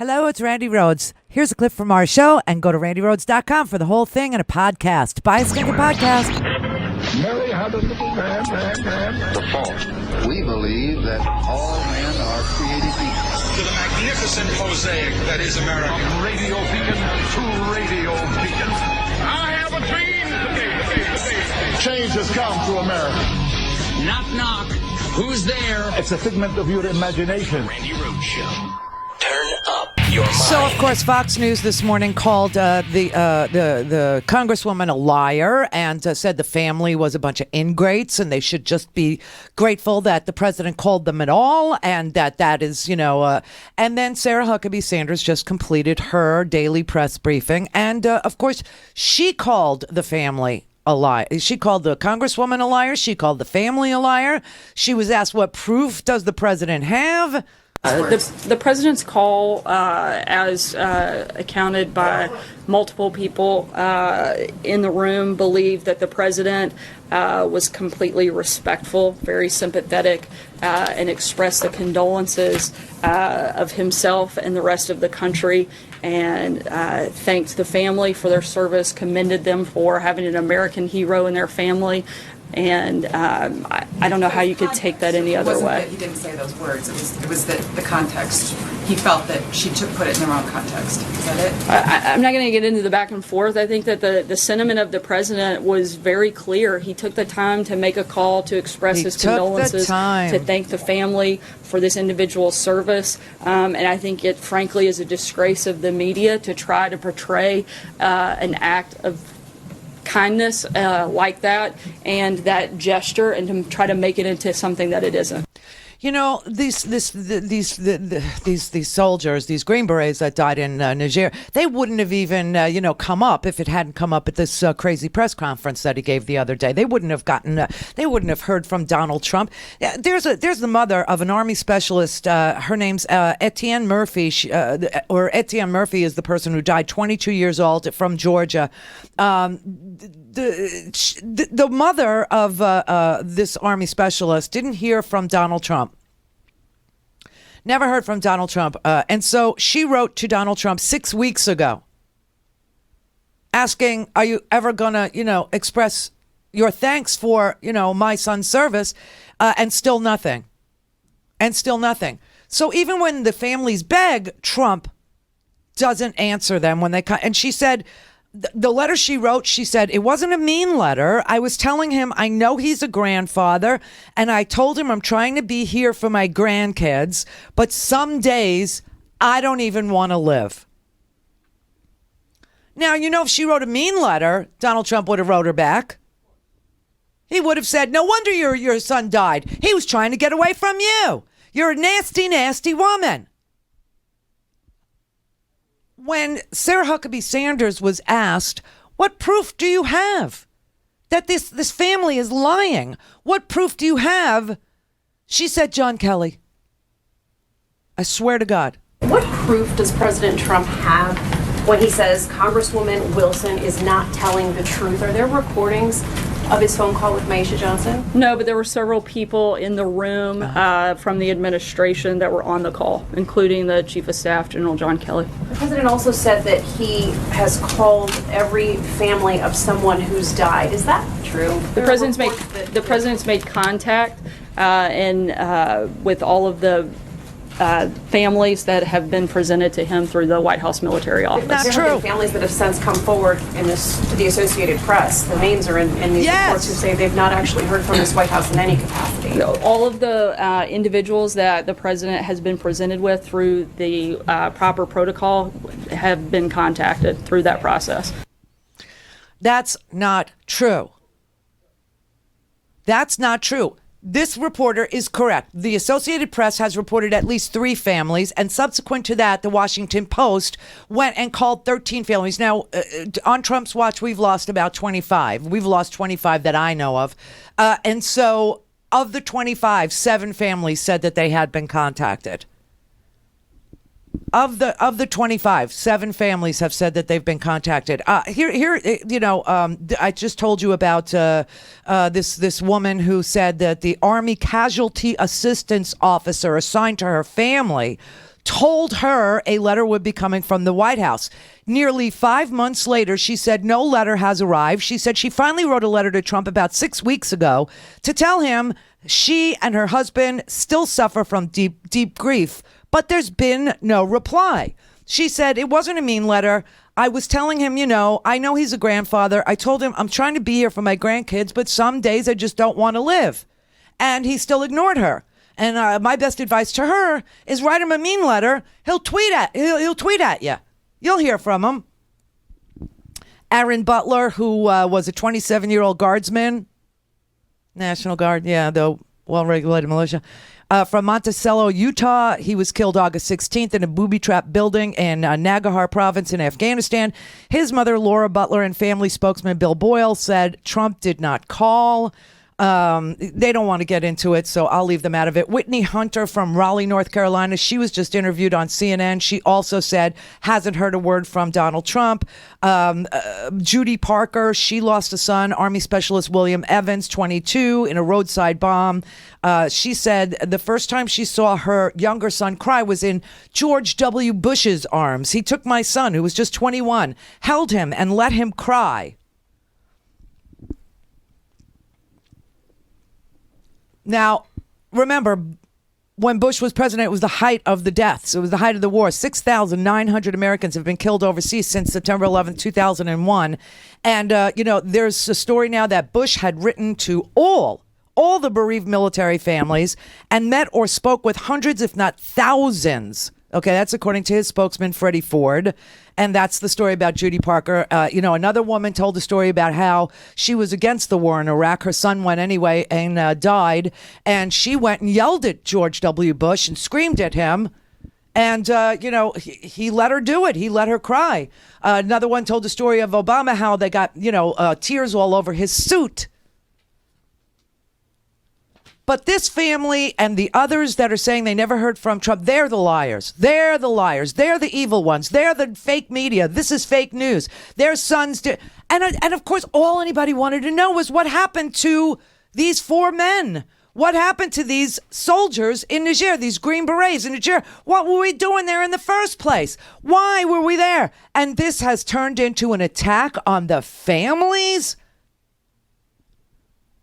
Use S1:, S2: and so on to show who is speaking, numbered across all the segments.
S1: Hello, it's Randi Rhodes. Here's a clip from our show, and go to randyrhodes.com for the whole thing and a podcast. Buy a stinking podcast.
S2: Mary had a little man.
S3: The fault. We believe that all men are created equal.
S4: To the magnificent mosaic that is America.
S2: From radio beacon to radio beacon. I have a dream. Change has come to America.
S5: Knock, knock. Who's there?
S2: It's a figment of your imagination.
S5: Randi Rhodes Show. Turn up your mind.
S1: So, of course, Fox News this morning called the Congresswoman a liar and said the family was a bunch of ingrates and they should just be grateful that the president called them at all, and that is, and then Sarah Huckabee Sanders just completed her daily press briefing, and of course, she called the family a liar. She called the Congresswoman a liar. She called the family a liar. She was asked, what proof does the president have?
S6: The president's call, as accounted by multiple people in the room, believed that the president was completely respectful, very sympathetic, and expressed the condolences of himself and the rest of the country, and thanked the family for their service, commended them for having an American hero in their family. And I don't know how you could take that any other way.
S7: He didn't say those words. It was the context. He felt that she put it in the wrong context. Is that it?
S6: I'm not going to get into the back and forth. I think that the sentiment of the president was very clear. He took the time to make a call to express his condolences, to thank the family for this individual's service. And I think it, frankly, is a disgrace of the media to try to portray an act of kindness like that and that gesture, and to try to make it into something that it isn't.
S1: These soldiers, these Green Berets that died in Niger, they wouldn't have even, come up if it hadn't come up at this crazy press conference that he gave the other day. They wouldn't have they wouldn't have heard from Donald Trump. There's the mother of an Army specialist. Her name's Etienne Murphy, or Etienne Murphy is the person who died, 22 years old, from Georgia. The mother of this Army specialist didn't hear from Donald Trump. Never heard from Donald Trump. And so she wrote to Donald Trump 6 weeks ago asking, are you ever going to, express your thanks for, my son's service? And still nothing. So even when the families beg, Trump doesn't answer them when they come. And she said, the letter she wrote, she said, it wasn't a mean letter. I was telling him I know he's a grandfather, and I told him I'm trying to be here for my grandkids, but some days I don't even want to live. Now, if she wrote a mean letter, Donald Trump would have wrote her back. He would have said, no wonder your son died. He was trying to get away from you. You're a nasty, nasty woman. When Sarah Huckabee Sanders was asked, what proof do you have that this family is lying? What proof do you have? She said, John Kelly. I swear to God.
S8: What proof does President Trump have when he says Congresswoman Wilson is not telling the truth? Are there recordings of his phone call with Maisha Johnson?
S6: No, but there were several people in the room from the administration that were on the call, including the Chief of Staff, General John Kelly.
S8: The president also said that he has called every family of someone who's died. Is that true?
S6: The president's made contact and with all of the families that have been presented to him through the White House military office.
S1: Not
S8: there
S1: true.
S8: have been families that have since come forward to the Associated Press. The names are in these reports who say they've not actually heard from this White House in any capacity.
S6: All of the individuals that the president has been presented with through the proper protocol have been contacted through that process.
S1: That's not true. That's not true. This reporter is correct. The Associated Press has reported at least 3 families, and subsequent to that, the Washington Post went and called 13 families. Now, on Trump's watch, we've lost about 25. We've lost 25 that I know of. And so of the 25, 7 families said that they had been contacted. Of the 25, 7 families have said that they've been contacted. I just told you about this woman who said that the Army Casualty Assistance Officer assigned to her family told her a letter would be coming from the White House. Nearly 5 months later, she said no letter has arrived. She said she finally wrote a letter to Trump about 6 weeks ago to tell him she and her husband still suffer from deep, deep grief, but there's been no reply. She said, it wasn't a mean letter. I was telling him, I know he's a grandfather. I told him I'm trying to be here for my grandkids, but some days I just don't want to live. And he still ignored her. And my best advice to her is write him a mean letter. He'll tweet at you. You'll hear from him. Aaron Butler, who was a 27-year-old guardsman, National Guard, the well-regulated militia, from Monticello, Utah. He was killed August 16th in a booby-trapped building in Nangarhar province in Afghanistan. His mother, Laura Butler, and family spokesman Bill Boyle said Trump did not call. They don't want to get into it, so I'll leave them out of it. Whitney Hunter from Raleigh, North Carolina. She was just interviewed on CNN. She also said hasn't heard a word from Donald Trump. Judy Parker, she lost a son, Army Specialist William Evans, 22, in a roadside bomb. She said the first time she saw her younger son cry was in George W. Bush's arms. He took my son, who was just 21, held him and let him cry. Now, remember, when Bush was president, it was the height of the deaths. It was the height of the war. 6,900 Americans have been killed overseas since September 11th, 2001. And, there's a story now that Bush had written to all the bereaved military families and met or spoke with hundreds, if not thousands. Okay, that's according to his spokesman, Freddie Ford. And that's the story about Judy Parker. Another woman told a story about how she was against the war in Iraq. Her son went anyway and died. And she went and yelled at George W. Bush and screamed at him. And, he let her do it. He let her cry. Another one told the story of Obama, how they got, tears all over his suit. But this family and the others that are saying they never heard from Trump, they're the liars. They're the liars. They're the evil ones. They're the fake media. This is fake news. Their sons did. And of course, all anybody wanted to know was what happened to these 4 men. What happened to these soldiers in Niger, these Green Berets in Niger? What were we doing there in the first place? Why were we there? And this has turned into an attack on the families.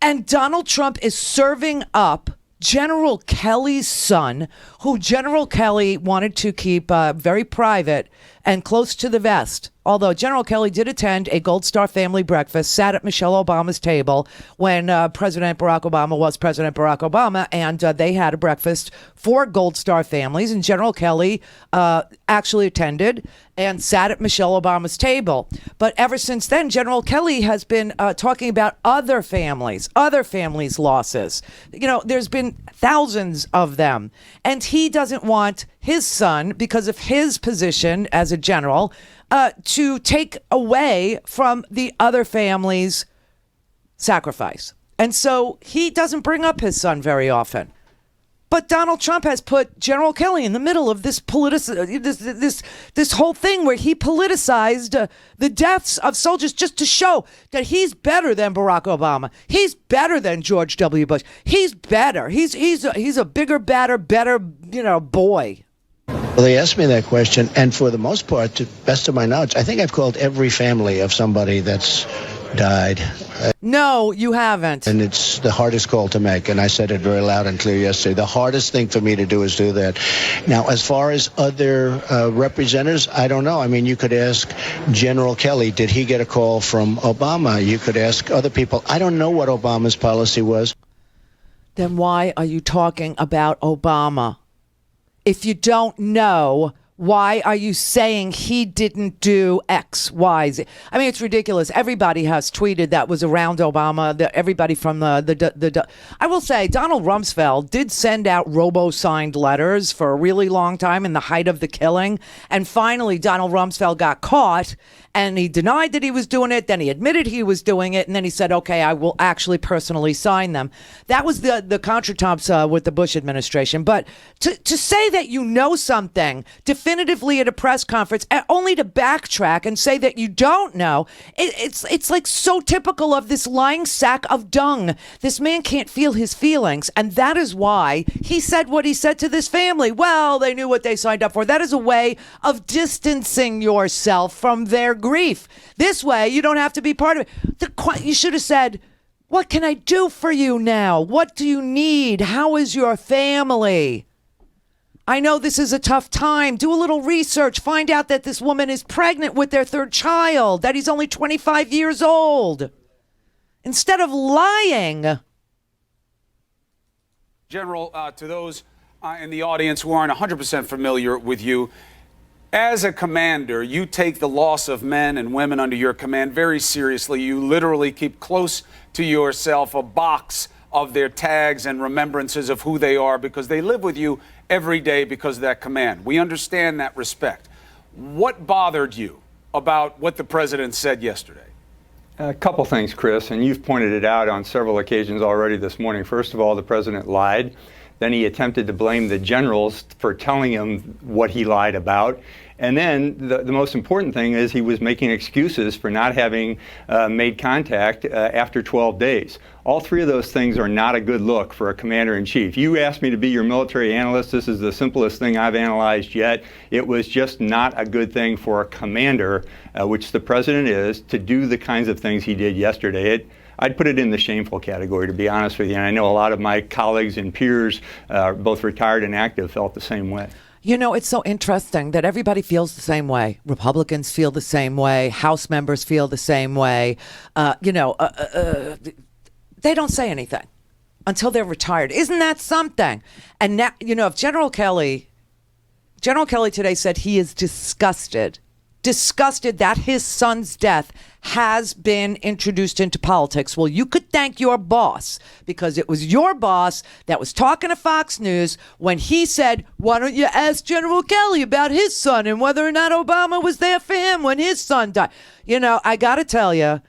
S1: And Donald Trump is serving up General Kelly's son, who General Kelly wanted to keep very private and close to the vest. Although General Kelly did attend a Gold Star family breakfast, sat at Michelle Obama's table when President Barack Obama was President Barack Obama, and they had a breakfast for Gold Star families, and General Kelly actually attended and sat at Michelle Obama's table. But ever since then, General Kelly has been talking about other families' losses. There's been thousands of them, and he doesn't want his son, because of his position as a general, to take away from the other family's sacrifice. And so he doesn't bring up his son very often. But Donald Trump has put General Kelly in the middle of this this whole thing where he politicized the deaths of soldiers just to show that he's better than Barack Obama. He's better than George W. Bush. He's better. He's a bigger, better boy.
S9: Well, they asked me that question, and for the most part, to the best of my knowledge, I think I've called every family of somebody that's died.
S1: No, you haven't.
S9: And it's the hardest call to make, and I said it very loud and clear yesterday. The hardest thing for me to do is do that. Now, as far as other representatives, I don't know. I mean, you could ask General Kelly, did he get a call from Obama? You could ask other people. I don't know what Obama's policy was.
S1: Then why are you talking about Obama? If you don't know, why are you saying he didn't do X, Y, Z? I mean, it's ridiculous. Everybody has tweeted that was around Obama. Everybody from the I will say, Donald Rumsfeld did send out robo-signed letters for a really long time in the height of the killing. And finally, Donald Rumsfeld got caught and he denied that he was doing it. Then he admitted he was doing it, and then he said, okay, I will actually personally sign them. That was the contretemps with the Bush administration. But to say that you know something definitively at a press conference, only to backtrack and say that you don't know, it's like so typical of this lying sack of dung. This man can't feel his feelings, and that is why he said what he said to this family. Well, they knew what they signed up for. That is a way of distancing yourself from their grief. This way, you don't have to be part of it. You should have said, what can I do for you now? What do you need? How is your family? I know this is a tough time. Do a little research. Find out that this woman is pregnant with their third child, that he's only 25 years old. Instead of lying.
S10: General, to those in the audience who aren't 100% familiar with you, as a commander, you take the loss of men and women under your command very seriously. You literally keep close to yourself a box of their tags and remembrances of who they are because they live with you every day because of that command. We understand that respect. What bothered you about what the president said yesterday?
S11: A couple things, Chris, and you've pointed it out on several occasions already this morning. First of all, the president lied. Then he attempted to blame the generals for telling him what he lied about. And then the most important thing is he was making excuses for not having made contact after 12 days. All three of those things are not a good look for a commander-in-chief. You asked me to be your military analyst. This is the simplest thing I've analyzed yet. It was just not a good thing for a commander, which the president is, to do the kinds of things he did yesterday. I'd put it in the shameful category, to be honest with you. And I know a lot of my colleagues and peers, both retired and active, felt the same way.
S1: You know, it's so interesting that everybody feels the same way. Republicans feel the same way. House members feel the same way. They don't say anything until they're retired. Isn't that something? And now, if General Kelly today said he is disgusted that his son's death has been introduced into politics. Well, you could thank your boss, because it was your boss that was talking to Fox News when he said, why don't you ask General Kelly about his son and whether or not Obama was there for him when his son died? I got to tell you,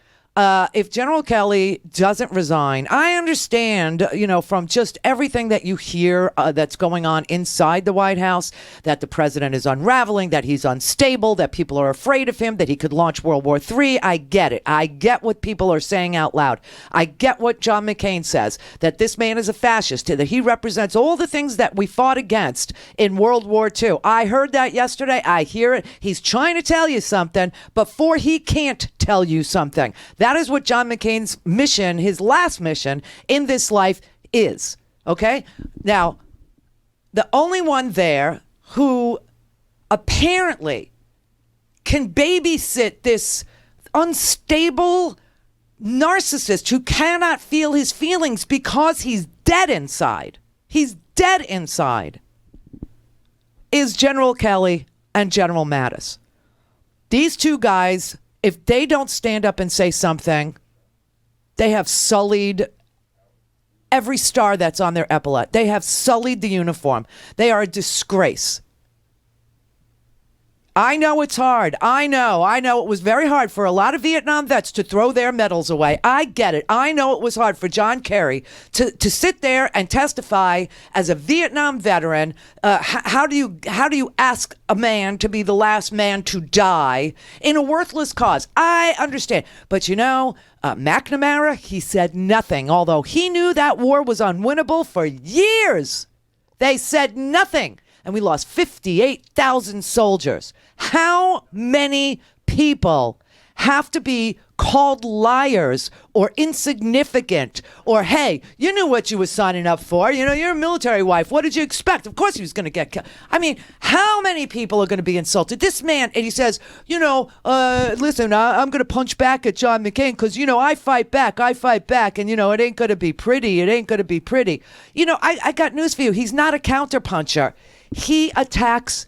S1: if General Kelly doesn't resign, I understand, from just everything that you hear that's going on inside the White House, that the president is unraveling, that he's unstable, that people are afraid of him, that he could launch World War III. I get it. I get what people are saying out loud. I get what John McCain says, that this man is a fascist, that he represents all the things that we fought against in World War II. I heard that yesterday. I hear it. He's trying to tell you something before he can't tell you something. That is what John McCain's mission, his last mission in this life is. Okay? Now, the only one there who apparently can babysit this unstable narcissist who cannot feel his feelings because he's dead inside. He's dead inside. Is General Kelly and General Mattis. These two guys, if they don't stand up and say something, they have sullied every star that's on their epaulette. They have sullied the uniform. They are a disgrace. I know it's hard. I know it was very hard for a lot of Vietnam vets to throw their medals away. I get it. I know it was hard for John Kerry to sit there and testify as a Vietnam veteran. How do you ask a man to be the last man to die in a worthless cause? I understand. But McNamara, he said nothing, although he knew that war was unwinnable for years. They said nothing. And we lost 58,000 soldiers. How many people have to be called liars or insignificant or, hey, you knew what you were signing up for. You're a military wife. What did you expect? Of course he was going to get killed. I mean, how many people are going to be insulted? This man, and he says, listen, I'm going to punch back at John McCain because, I fight back. And, it ain't going to be pretty. It ain't going to be pretty. I got news for you. He's not a counterpuncher. He attacks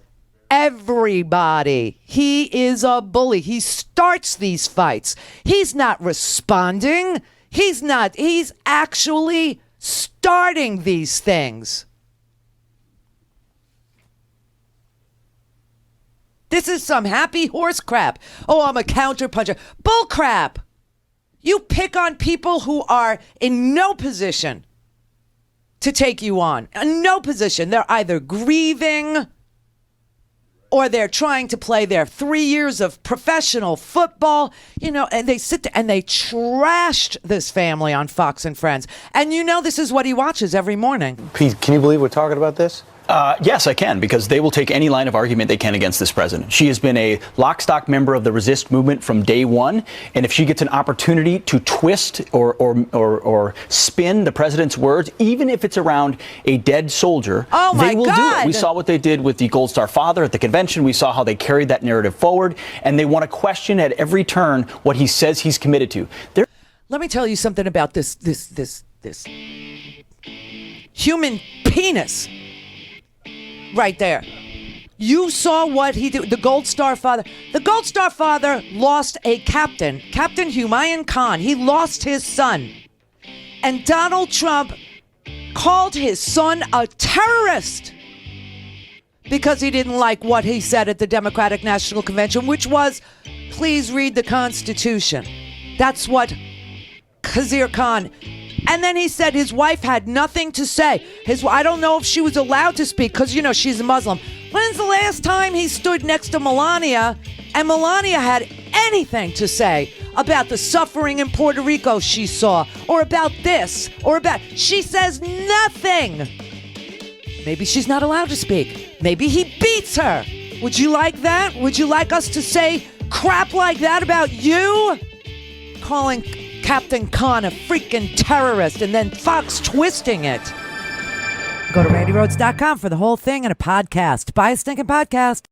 S1: everybody. He is a bully. He starts these fights. He's not responding. He's actually starting these things. This is some happy horse crap. Oh, I'm a counterpuncher. Bull crap. You pick on people who are in no position to take you on. In no position. They're either grieving or they're trying to play their 3 years of professional football, and they sit there and they trashed this family on Fox and Friends. And this is what he watches every morning.
S12: Pete, can you believe we're talking about this?
S13: Yes, I can, because they will take any line of argument they can against this president. She has been a lock-stock member of the resist movement from day one, and if she gets an opportunity to twist or spin the president's words, even if it's around a dead soldier, they will do it. We saw what they did with the Gold Star father at the convention. We saw how they carried that narrative forward, and they want to question at every turn what he says he's committed to.
S1: Let me tell you something about this human penis. Right there. You saw what he did. The Gold Star father. The Gold Star father lost a captain, Captain Humayun Khan. He lost his son. And Donald Trump called his son a terrorist because he didn't like what he said at the Democratic National Convention, which was, please read the Constitution. That's what Khazir Khan. And then he said his wife had nothing to say. I don't know if she was allowed to speak because, she's a Muslim. When's the last time he stood next to Melania and Melania had anything to say about the suffering in Puerto Rico she saw, or about this, or about... She says nothing. Maybe she's not allowed to speak. Maybe he beats her. Would you like that? Would you like us to say crap like that about you? Calling Captain Khan a freaking terrorist, and then Fox twisting it. Go to RandiRhodes.com for the whole thing and a podcast. Buy a stinking podcast.